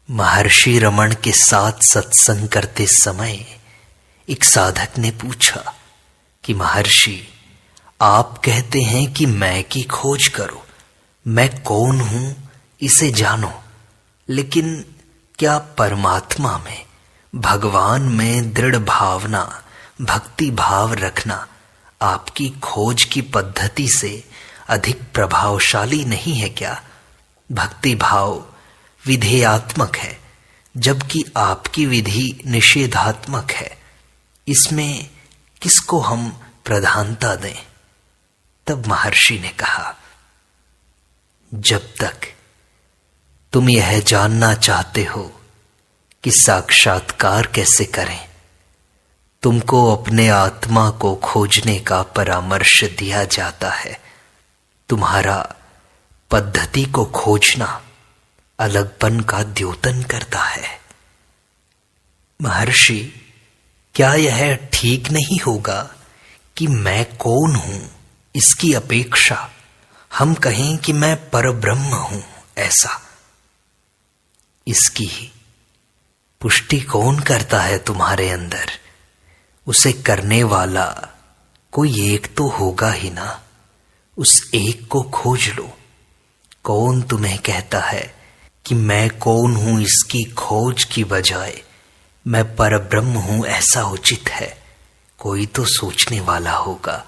महर्षि रमण के साथ सत्संग करते समय एक साधक ने पूछा कि महर्षि, आप कहते हैं कि मैं की खोज करो, मैं कौन हूं इसे जानो, लेकिन क्या परमात्मा में, भगवान में दृढ़ भावना, भक्ति भाव रखना आपकी खोज की पद्धति से अधिक प्रभावशाली नहीं है क्या? भक्ति भाव विधेयात्मक है, जबकि आपकी विधि निषेधात्मक है। इसमें किसको हम प्रधानता दें? तब महर्षि ने कहा, जब तक तुम यह जानना चाहते हो कि साक्षात्कार कैसे करें, तुमको अपने आत्मा को खोजने का परामर्श दिया जाता है। तुम्हारा पद्धति को खोजना अलगपन का द्योतन करता है। महर्षि, क्या यह ठीक नहीं होगा कि मैं कौन हूं इसकी अपेक्षा हम कहें कि मैं परब्रह्म हूं ऐसा? इसकी पुष्टि कौन करता है तुम्हारे अंदर? उसे करने वाला कोई एक तो होगा ही ना। उस एक को खोज लो। कौन तुम्हें कहता है कि मैं कौन हूं इसकी खोज की बजाय मैं परब्रह्म हूं ऐसा उचित है? कोई तो सोचने वाला होगा,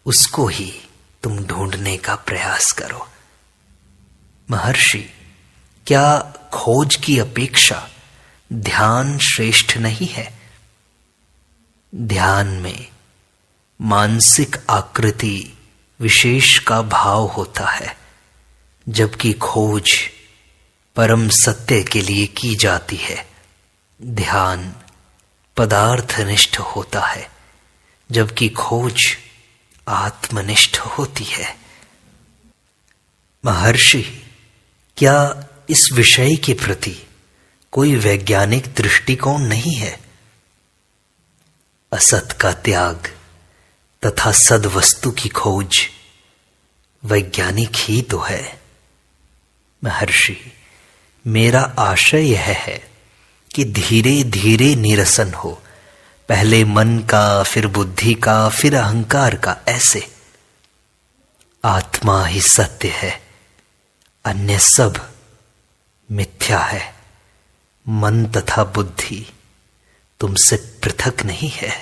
उसको ही तुम ढूंढने का प्रयास करो। महर्षि, क्या खोज की अपेक्षा ध्यान श्रेष्ठ नहीं है? ध्यान में मानसिक आकृति विशेष का भाव होता है, जबकि खोज परम सत्य के लिए की जाती है। ध्यान पदार्थनिष्ठ होता है, जबकि खोज आत्मनिष्ठ होती है। महर्षि, क्या इस विषय के प्रति कोई वैज्ञानिक दृष्टिकोण नहीं है? असत का त्याग तथा सद्वस्तु की खोज वैज्ञानिक ही तो है। महर्षि, मेरा आशय यह है कि धीरे धीरे निरसन हो, पहले मन का, फिर बुद्धि का, फिर अहंकार का, ऐसे। आत्मा ही सत्य है, अन्य सब मिथ्या है। मन तथा बुद्धि तुमसे पृथक नहीं है।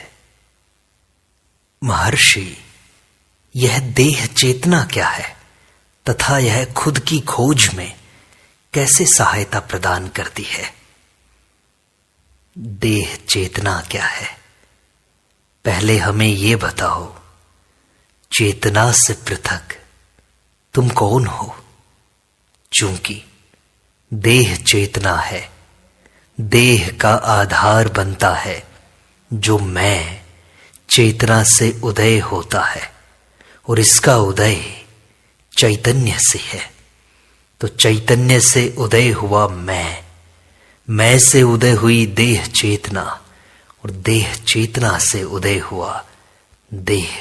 महर्षि, यह देह चेतना क्या है तथा यह खुद की खोज में कैसे सहायता प्रदान करती है? देह चेतना क्या है? पहले हमें यह बताओ, चेतना से पृथक तुम कौन हो? चूंकि देह चेतना है, देह का आधार बनता है जो मैं चेतना से उदय होता है, और इसका उदय चैतन्य से है। तो चैतन्य से उदय हुआ मैं से उदय हुई देह चेतना, और देह चेतना से उदय हुआ देह।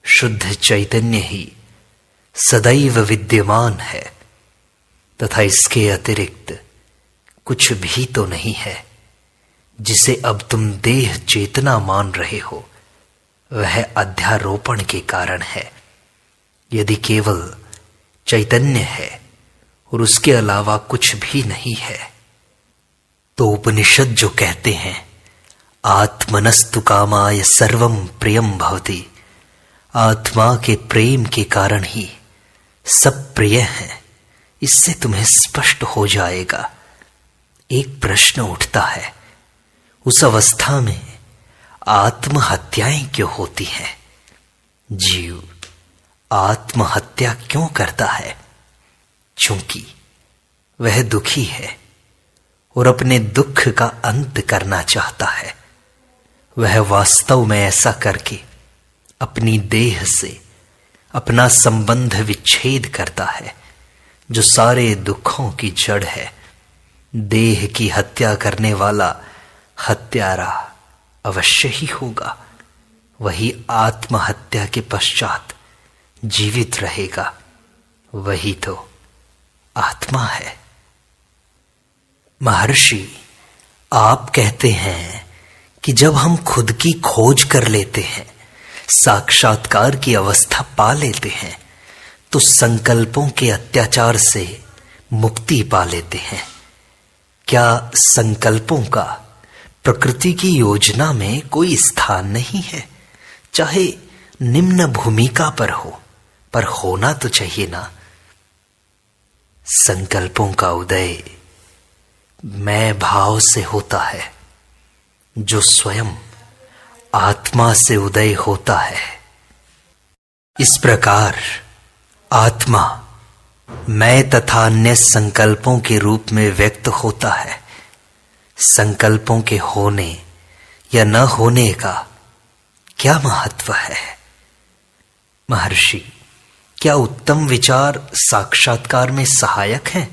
शुद्ध चैतन्य ही सदैव विद्यमान है, तथा इसके अतिरिक्त कुछ भी तो नहीं है। जिसे अब तुम देह चेतना मान रहे हो, वह अध्यारोपण के कारण है। यदि केवल चैतन्य है और उसके अलावा कुछ भी नहीं है, तो उपनिषद जो कहते हैं आत्मनस्तु कामाय सर्वम प्रियम भवति, आत्मा के प्रेम के कारण ही सब प्रिय है, इससे तुम्हें स्पष्ट हो जाएगा। एक प्रश्न उठता है, उस अवस्था में आत्महत्याएं क्यों होती हैं? जीव आत्महत्या क्यों करता है? चूंकि वह दुखी है और अपने दुख का अंत करना चाहता है। वह वास्तव में ऐसा करके अपनी देह से अपना संबंध विच्छेद करता है, जो सारे दुखों की जड़ है। देह की हत्या करने वाला हत्यारा अवश्य ही होगा। वही आत्महत्या के पश्चात जीवित रहेगा, वही तो आत्मा है। महर्षि, आप कहते हैं कि जब हम खुद की खोज कर लेते हैं, साक्षात्कार की अवस्था पा लेते हैं, तो संकल्पों के अत्याचार से मुक्ति पा लेते हैं। क्या संकल्पों का प्रकृति की योजना में कोई स्थान नहीं है? चाहे निम्न भूमिका पर हो, पर होना तो चाहिए ना। संकल्पों का उदय मैं भाव से होता है, जो स्वयं आत्मा से उदय होता है। इस प्रकार आत्मा मैं तथा अन्य संकल्पों के रूप में व्यक्त होता है। संकल्पों के होने या न होने का क्या महत्व है? महर्षि, क्या उत्तम विचार साक्षात्कार में सहायक हैं?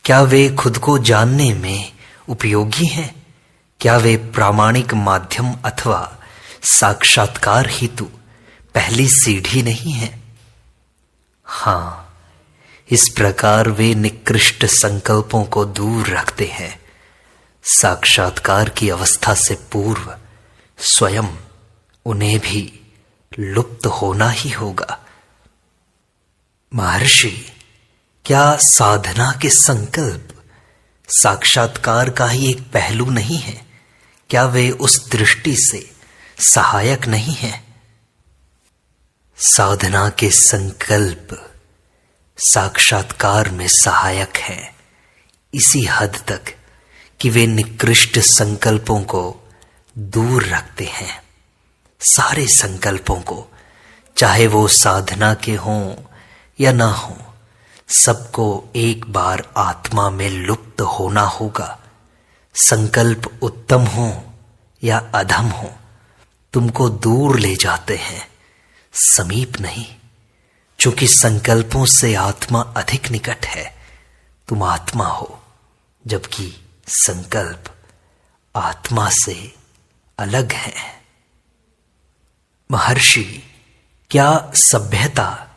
क्या वे खुद को जानने में उपयोगी हैं? क्या वे प्रामाणिक माध्यम अथवा साक्षात्कार हेतु पहली सीढ़ी नहीं है? हाँ, इस प्रकार वे निकृष्ट संकल्पों को दूर रखते हैं। साक्षात्कार की अवस्था से पूर्व स्वयं उन्हें भी लुप्त होना ही होगा। महर्षि, क्या साधना के संकल्प साक्षात्कार का ही एक पहलू नहीं है? क्या वे उस दृष्टि से सहायक नहीं है? साधना के संकल्प साक्षात्कार में सहायक हैं, इसी हद तक कि वे निकृष्ट संकल्पों को दूर रखते हैं। सारे संकल्पों को, चाहे वो साधना के हों या ना हों, सबको एक बार आत्मा में लुप्त होना होगा। संकल्प उत्तम हो या अधम हो, तुमको दूर ले जाते हैं, समीप नहीं। चूंकि संकल्पों से आत्मा अधिक निकट है, तुम आत्मा हो, जबकि संकल्प आत्मा से अलग है। महर्षि, क्या सभ्यता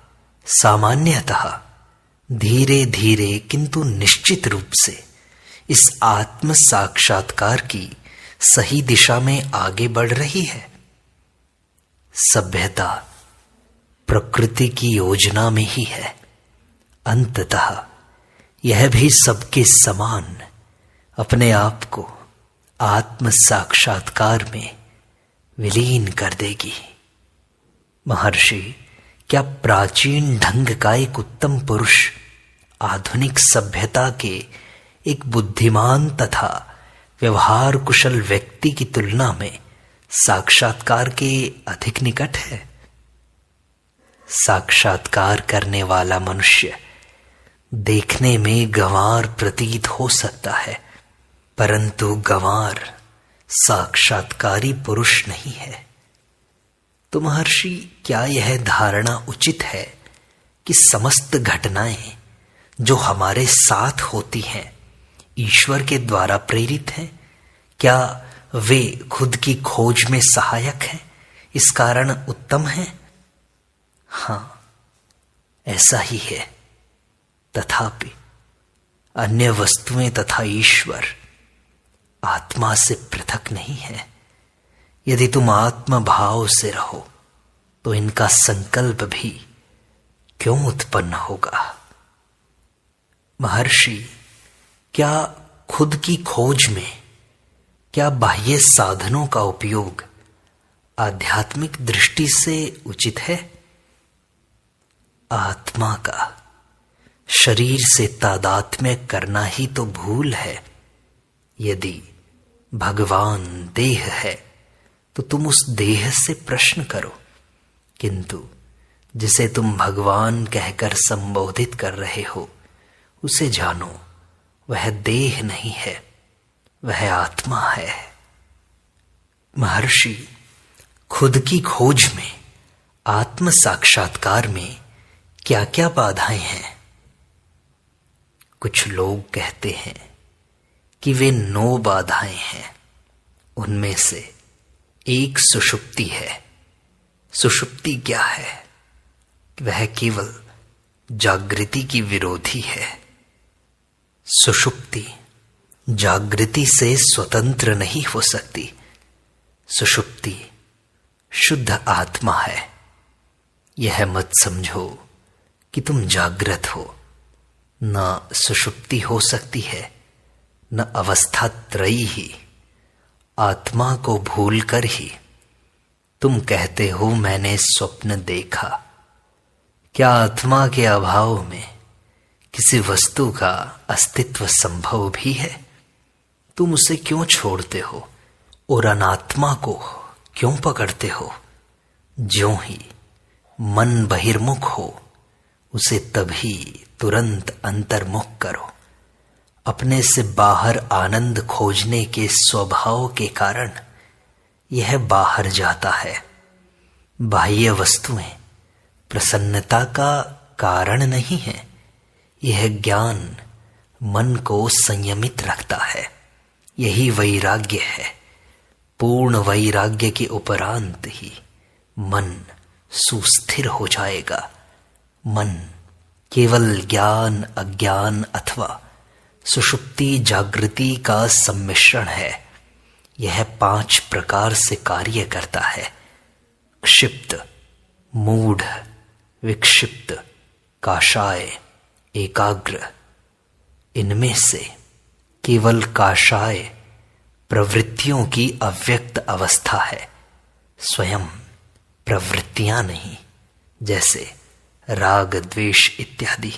सामान्यतः धीरे धीरे किंतु निश्चित रूप से इस आत्म साक्षात्कार की सही दिशा में आगे बढ़ रही है? सभ्यता प्रकृति की योजना में ही है। अंततः यह भी सबके समान अपने आप को आत्म साक्षात्कार में विलीन कर देगी। महर्षि, क्या प्राचीन ढंग का एक उत्तम पुरुष आधुनिक सभ्यता के एक बुद्धिमान तथा व्यवहार कुशल व्यक्ति की तुलना में साक्षात्कार के अधिक निकट है? साक्षात्कार करने वाला मनुष्य देखने में गंवार प्रतीत हो सकता है, परंतु गंवार साक्षात्कारी पुरुष नहीं है। तो महर्षि, क्या यह धारणा उचित है कि समस्त घटनाएं जो हमारे साथ होती हैं ईश्वर के द्वारा प्रेरित हैं? क्या वे खुद की खोज में सहायक हैं, इस कारण उत्तम हैं? हाँ, ऐसा ही है। तथापि अन्य वस्तुएं तथा ईश्वर आत्मा से पृथक नहीं है। यदि तुम आत्म भाव से रहो तो इनका संकल्प भी क्यों उत्पन्न होगा? महर्षि, क्या खुद की खोज में क्या बाह्य साधनों का उपयोग आध्यात्मिक दृष्टि से उचित है? आत्मा का शरीर से तादात्म्य करना ही तो भूल है। यदि भगवान देह है तो तुम उस देह से प्रश्न करो, किंतु जिसे तुम भगवान कहकर संबोधित कर रहे हो उसे जानो, वह देह नहीं है, वह आत्मा है। महर्षि, खुद की खोज में आत्म साक्षात्कार में क्या क्या बाधाएं हैं? कुछ लोग कहते हैं कि वे 9 बाधाएं हैं। उनमें से एक सुषुप्ति है। सुषुप्ति क्या है? वह केवल जागृति की विरोधी है। सुषुप्ति जागृति से स्वतंत्र नहीं हो सकती। सुषुप्ति शुद्ध आत्मा है। यह मत समझो कि तुम जागृत हो। न सुषुप्ति हो सकती है, न अवस्था त्रयी ही। आत्मा को भूलकर ही तुम कहते हो मैंने स्वप्न देखा। क्या आत्मा के अभाव में किसी वस्तु का अस्तित्व संभव भी है? तुम उसे क्यों छोड़ते हो और अनात्मा को क्यों पकड़ते हो? ज्यों ही मन बहिर्मुख हो, उसे तभी तुरंत अंतर्मुख करो। अपने से बाहर आनंद खोजने के स्वभाव के कारण यह बाहर जाता है। बाह्य वस्तुएं प्रसन्नता का कारण नहीं है। यह ज्ञान मन को संयमित रखता है। यही वैराग्य है। पूर्ण वैराग्य के उपरांत ही मन सुस्थिर हो जाएगा। मन केवल ज्ञान, अज्ञान अथवा सुषुप्ति जागृति का सम्मिश्रण है। यह 5 प्रकार से कार्य करता है। क्षिप्त, मूढ़, विक्षिप्त, काषाय, एकाग्र। इनमें से केवल काषाय प्रवृत्तियों की अव्यक्त अवस्था है, स्वयं प्रवृत्तियां नहीं, जैसे राग, द्वेष इत्यादि।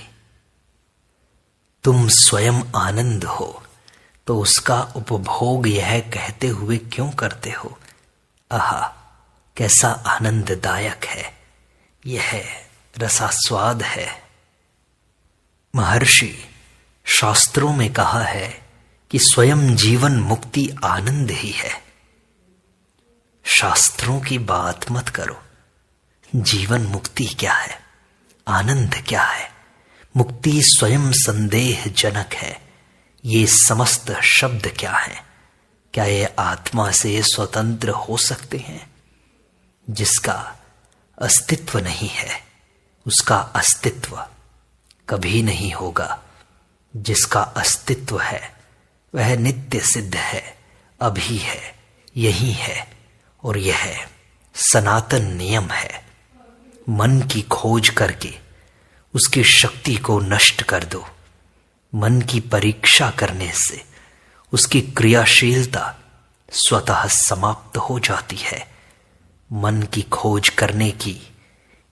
तुम स्वयं आनंद हो तो उसका उपभोग यह कहते हुए क्यों करते हो, आहा कैसा आनंददायक है, यह रसास्वाद है। महर्षि शास्त्रों में कहा है कि स्वयं जीवन मुक्ति आनंद ही है। शास्त्रों की बात मत करो। जीवन मुक्ति क्या है, आनंद क्या है? मुक्ति स्वयं संदेहजनक है। ये समस्त शब्द क्या है? क्या ये आत्मा से स्वतंत्र हो सकते हैं? जिसका अस्तित्व नहीं है उसका अस्तित्व कभी नहीं होगा। जिसका अस्तित्व है वह नित्य सिद्ध है, अभी है, यही है, और यह सनातन नियम है। मन की खोज करके उसकी शक्ति को नष्ट कर दो। मन की परीक्षा करने से उसकी क्रियाशीलता स्वतः समाप्त हो जाती है। मन की खोज करने की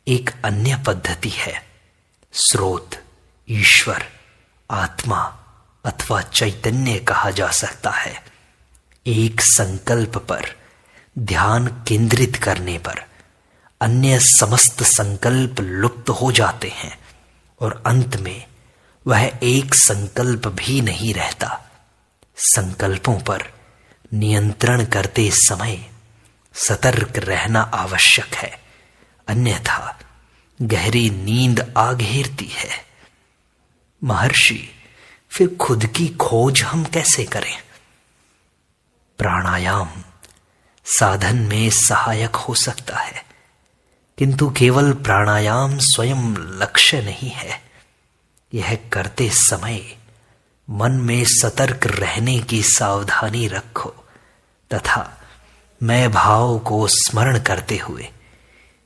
एक अन्य पद्धति है। स्रोत, ईश्वर, आत्मा अथवा चैतन्य कहा जा सकता है। एक संकल्प पर ध्यान केंद्रित करने पर अन्य समस्त संकल्प लुप्त हो जाते हैं और अंत में वह एक संकल्प भी नहीं रहता। संकल्पों पर नियंत्रण करते समय सतर्क रहना आवश्यक है, अन्यथा गहरी नींद आ घेरती है। महर्षि, फिर खुद की खोज हम कैसे करें? प्राणायाम साधन में सहायक हो सकता है, किंतु केवल प्राणायाम स्वयं लक्ष्य नहीं है। यह करते समय मन में सतर्क रहने की सावधानी रखो तथा मैं भाव को स्मरण करते हुए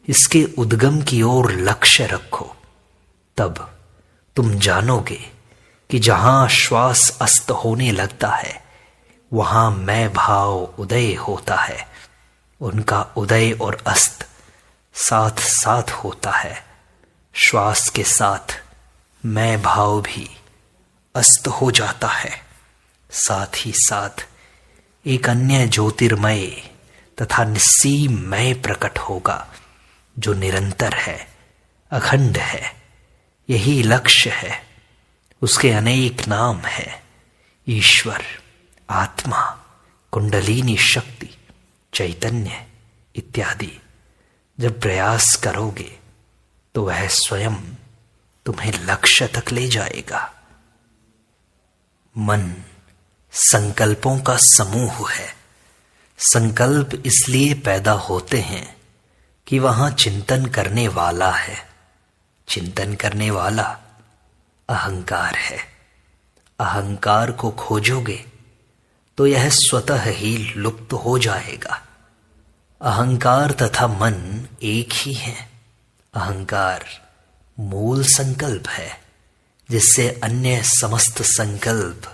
इसके उद्गम की ओर लक्ष्य रखो। तब तुम जानोगे कि जहां श्वास अस्त होने लगता है वहां मैं भाव उदय होता है। उनका उदय और अस्त साथ साथ होता है। श्वास के साथ मैं भाव भी अस्त हो जाता है। साथ ही साथ एक अन्य ज्योतिर्मय तथा निस्सीम मय प्रकट होगा जो निरंतर है, अखंड है। यही लक्ष्य है। उसके अनेक नाम है, ईश्वर, आत्मा, कुंडलिनी शक्ति, चैतन्य इत्यादि। जब प्रयास करोगे तो वह स्वयं तुम्हें लक्ष्य तक ले जाएगा। मन संकल्पों का समूह है। संकल्प इसलिए पैदा होते हैं कि वहां चिंतन करने वाला है। चिंतन करने वाला अहंकार है। अहंकार को खोजोगे तो यह स्वतः ही लुप्त हो जाएगा। अहंकार तथा मन एक ही है। अहंकार मूल संकल्प है जिससे अन्य समस्त संकल्प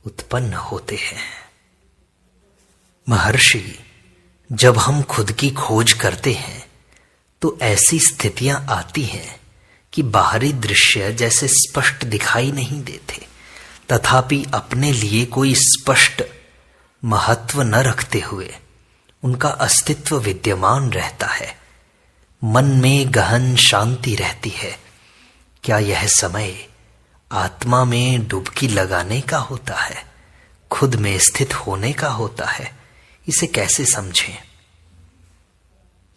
उत्पन्न होते हैं। महर्षि, जब हम खुद की खोज करते हैं तो ऐसी स्थितियां आती हैं कि बाहरी दृश्य जैसे स्पष्ट दिखाई नहीं देते, तथापि अपने लिए कोई स्पष्ट महत्व न रखते हुए उनका अस्तित्व विद्यमान रहता है। मन में गहन शांति रहती है। क्या यह समय आत्मा में डुबकी लगाने का होता है, खुद में स्थित होने का होता है? इसे कैसे समझें?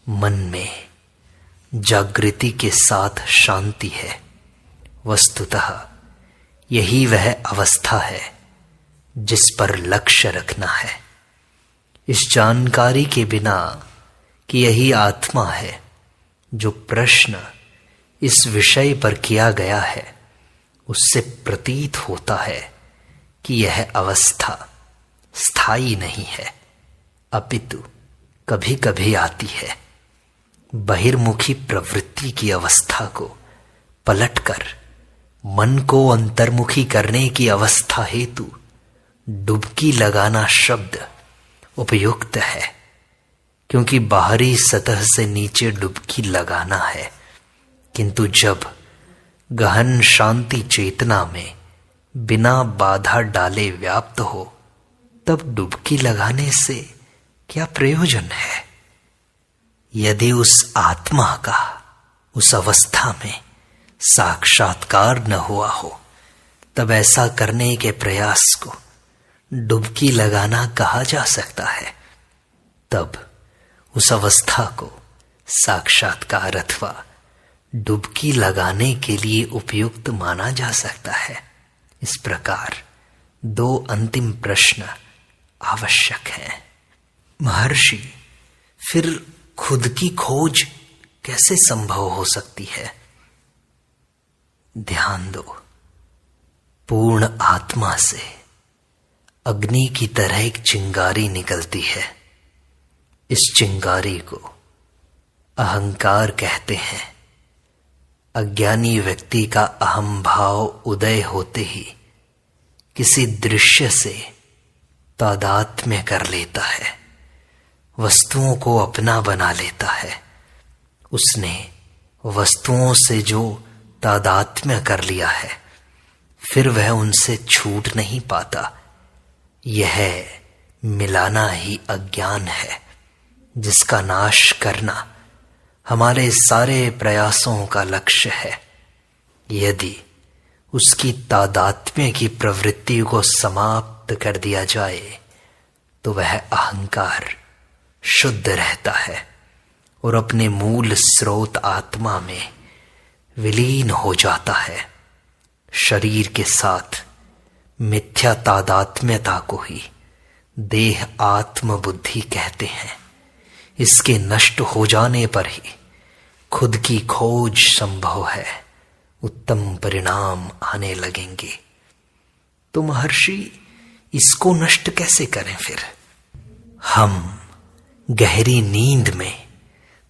मन में जागृति के साथ शांति है। वस्तुतः यही वह अवस्था है जिस पर लक्ष्य रखना है। इस जानकारी के बिना कि यही आत्मा है, जो प्रश्न इस विषय पर किया गया है, उससे प्रतीत होता है कि यह अवस्था स्थायी नहीं है, अपितु कभी कभी आती है। बहिर्मुखी प्रवृत्ति की अवस्था को पलटकर मन को अंतर्मुखी करने की अवस्था हेतु डुबकी लगाना शब्द उपयुक्त है, क्योंकि बाहरी सतह से नीचे डुबकी लगाना है। किंतु जब गहन शांति चेतना में बिना बाधा डाले व्याप्त हो, तब डुबकी लगाने से क्या प्रयोजन है? यदि उस आत्मा का उस अवस्था में साक्षात्कार न हुआ हो, तब ऐसा करने के प्रयास को डुबकी लगाना कहा जा सकता है। तब उस अवस्था को साक्षात्कार अथवा डुबकी लगाने के लिए उपयुक्त माना जा सकता है। इस प्रकार दो अंतिम प्रश्न आवश्यक हैं। महर्षि, फिर खुद की खोज कैसे संभव हो सकती है? ध्यान दो, पूर्ण आत्मा से अग्नि की तरह एक चिंगारी निकलती है। इस चिंगारी को अहंकार कहते हैं। अज्ञानी व्यक्ति का अहम भाव उदय होते ही किसी दृश्य से तादात्म्य कर लेता है, वस्तुओं को अपना बना लेता है। उसने वस्तुओं से जो तादात्म्य कर लिया है, फिर वह उनसे छूट नहीं पाता। यह मिलाना ही अज्ञान है, जिसका नाश करना हमारे सारे प्रयासों का लक्ष्य है। यदि उसकी तादात्म्य की प्रवृत्ति को समाप्त कर दिया जाए, तो वह अहंकार शुद्ध रहता है और अपने मूल स्रोत आत्मा में विलीन हो जाता है। शरीर के साथ मिथ्या तादात्म्यता को ही देह आत्म बुद्धि कहते हैं। इसके नष्ट हो जाने पर ही खुद की खोज संभव है, उत्तम परिणाम आने लगेंगे। तो महर्षि, इसको नष्ट कैसे करें फिर? हम गहरी नींद में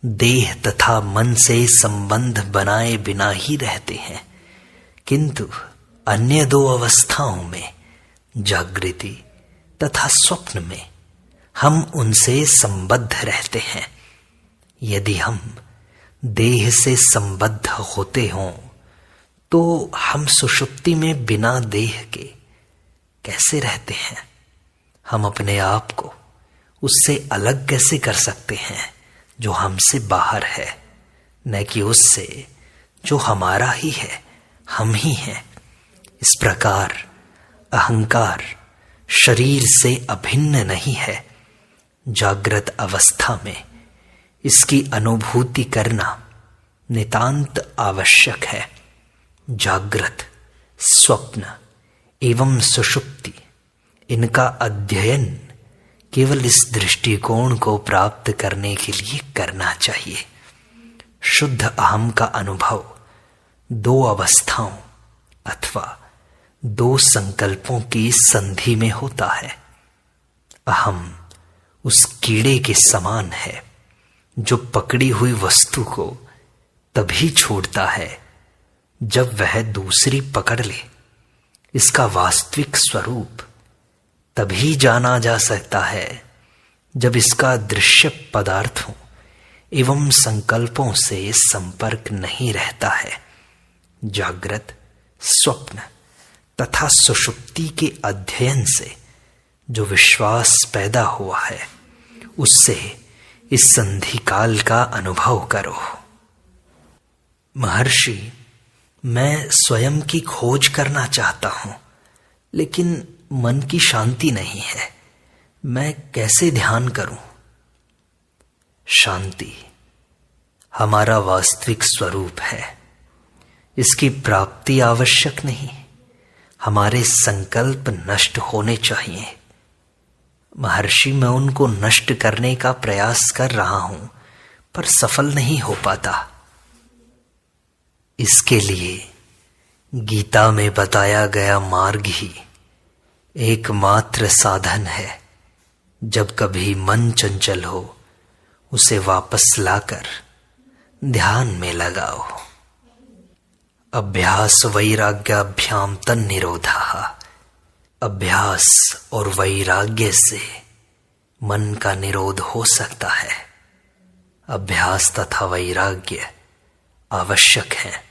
देह तथा मन से संबंध बनाए बिना ही रहते हैं, किंतु अन्य दो अवस्थाओं में, जागृति तथा स्वप्न में, हम उनसे संबद्ध रहते हैं। यदि हम देह से संबद्ध होते हों, तो हम सुषुप्ति में बिना देह के कैसे रहते हैं? हम अपने आप को उससे अलग कैसे कर सकते हैं जो हमसे बाहर है, न कि उससे जो हमारा ही है, हम ही हैं। इस प्रकार अहंकार शरीर से अभिन्न नहीं है। जागृत अवस्था में इसकी अनुभूति करना नितांत आवश्यक है। जागृत, स्वप्न एवं सुषुप्ति, इनका अध्ययन केवल इस दृष्टिकोण को प्राप्त करने के लिए करना चाहिए। शुद्ध अहम का अनुभव दो अवस्थाओं अथवा दो संकल्पों की संधि में होता है। अहम उस कीड़े के समान है जो पकड़ी हुई वस्तु को तभी छोड़ता है जब वह दूसरी पकड़ ले। इसका वास्तविक स्वरूप तभी जाना जा सकता है जब इसका दृश्य पदार्थों एवं संकल्पों से संपर्क नहीं रहता है। जागृत, स्वप्न तथा सुषुप्ति के अध्ययन से जो विश्वास पैदा हुआ है, उससे इस संधिकाल का अनुभव करो। महर्षि, मैं स्वयं की खोज करना चाहता हूं, लेकिन मन की शांति नहीं है। मैं कैसे ध्यान करूं? शांति हमारा वास्तविक स्वरूप है। इसकी प्राप्ति आवश्यक नहीं। हमारे संकल्प नष्ट होने चाहिए। महर्षि, मैं उनको नष्ट करने का प्रयास कर रहा हूं, पर सफल नहीं हो पाता। इसके लिए गीता में बताया गया मार्ग ही एकमात्र साधन है। जब कभी मन चंचल हो, उसे वापस लाकर ध्यान में लगाओ। अभ्यास वैराग्याभ्याम तन्निरोधः। अभ्यास और वैराग्य से मन का निरोध हो सकता है। अभ्यास तथा वैराग्य आवश्यक है।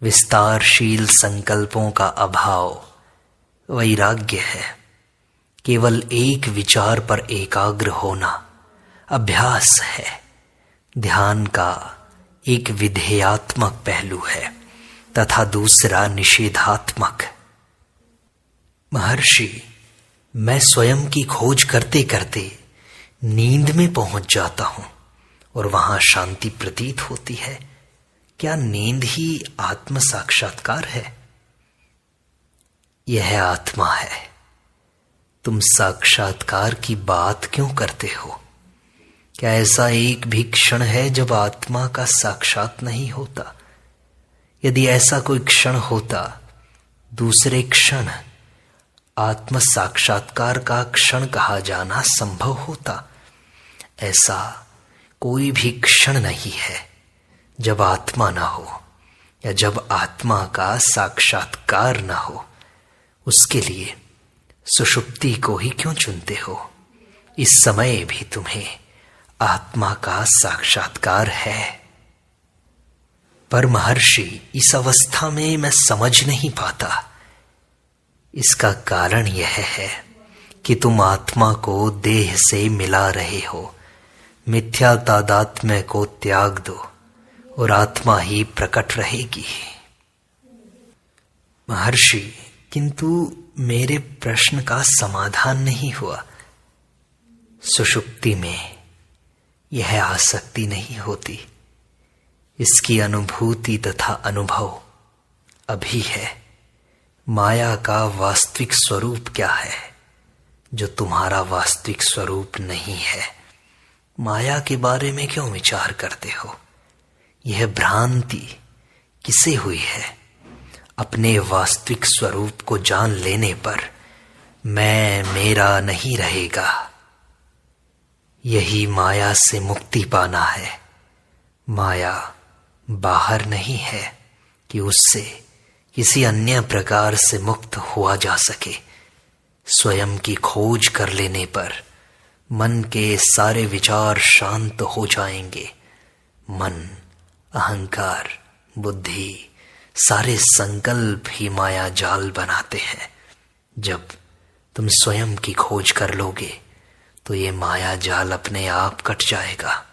विस्तारशील संकल्पों का अभाव वैराग्य है। केवल एक विचार पर एकाग्र होना अभ्यास है। ध्यान का एक विधेयात्मक पहलू है तथा दूसरा निषेधात्मक। महर्षि, मैं स्वयं की खोज करते करते नींद में पहुंच जाता हूं और वहां शांति प्रतीत होती है। क्या नींद ही आत्म साक्षात्कार है? यह आत्मा है। तुम साक्षात्कार की बात क्यों करते हो? क्या ऐसा एक भी क्षण है जब आत्मा का साक्षात नहीं होता? यदि ऐसा कोई क्षण होता, दूसरे क्षण आत्म साक्षात्कार का क्षण कहा जाना संभव होता। ऐसा कोई भी क्षण नहीं है जब आत्मा न हो या जब आत्मा का साक्षात्कार न हो। उसके लिए सुषुप्ति को ही क्यों चुनते हो? इस समय भी तुम्हें आत्मा का साक्षात्कार है। पर महर्षि, इस अवस्था में मैं समझ नहीं पाता। इसका कारण यह है कि तुम आत्मा को देह से मिला रहे हो। मिथ्या तादात्म्य को त्याग दो और आत्मा ही प्रकट रहेगी। महर्षि, किंतु मेरे प्रश्न का समाधान नहीं हुआ। सुषुप्ति में यह आसक्ति नहीं होती। इसकी अनुभूति तथा अनुभव अभी है। माया का वास्तविक स्वरूप क्या है जो तुम्हारा वास्तविक स्वरूप नहीं है? माया के बारे में क्यों विचार करते हो? यह भ्रांति किसे हुई है? अपने वास्तविक स्वरूप को जान लेने पर मैं मेरा नहीं रहेगा। यही माया से मुक्ति पाना है। माया बाहर नहीं है कि उससे किसी अन्य प्रकार से मुक्त हुआ जा सके। स्वयं की खोज कर लेने पर मन के सारे विचार शांत हो जाएंगे। मन, अहंकार, बुद्धि, सारे संकल्प ही माया जाल बनाते हैं। जब तुम स्वयं की खोज कर लोगे तो ये माया जाल अपने आप कट जाएगा।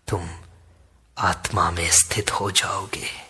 तुम आत्मा में स्थित हो जाओगे।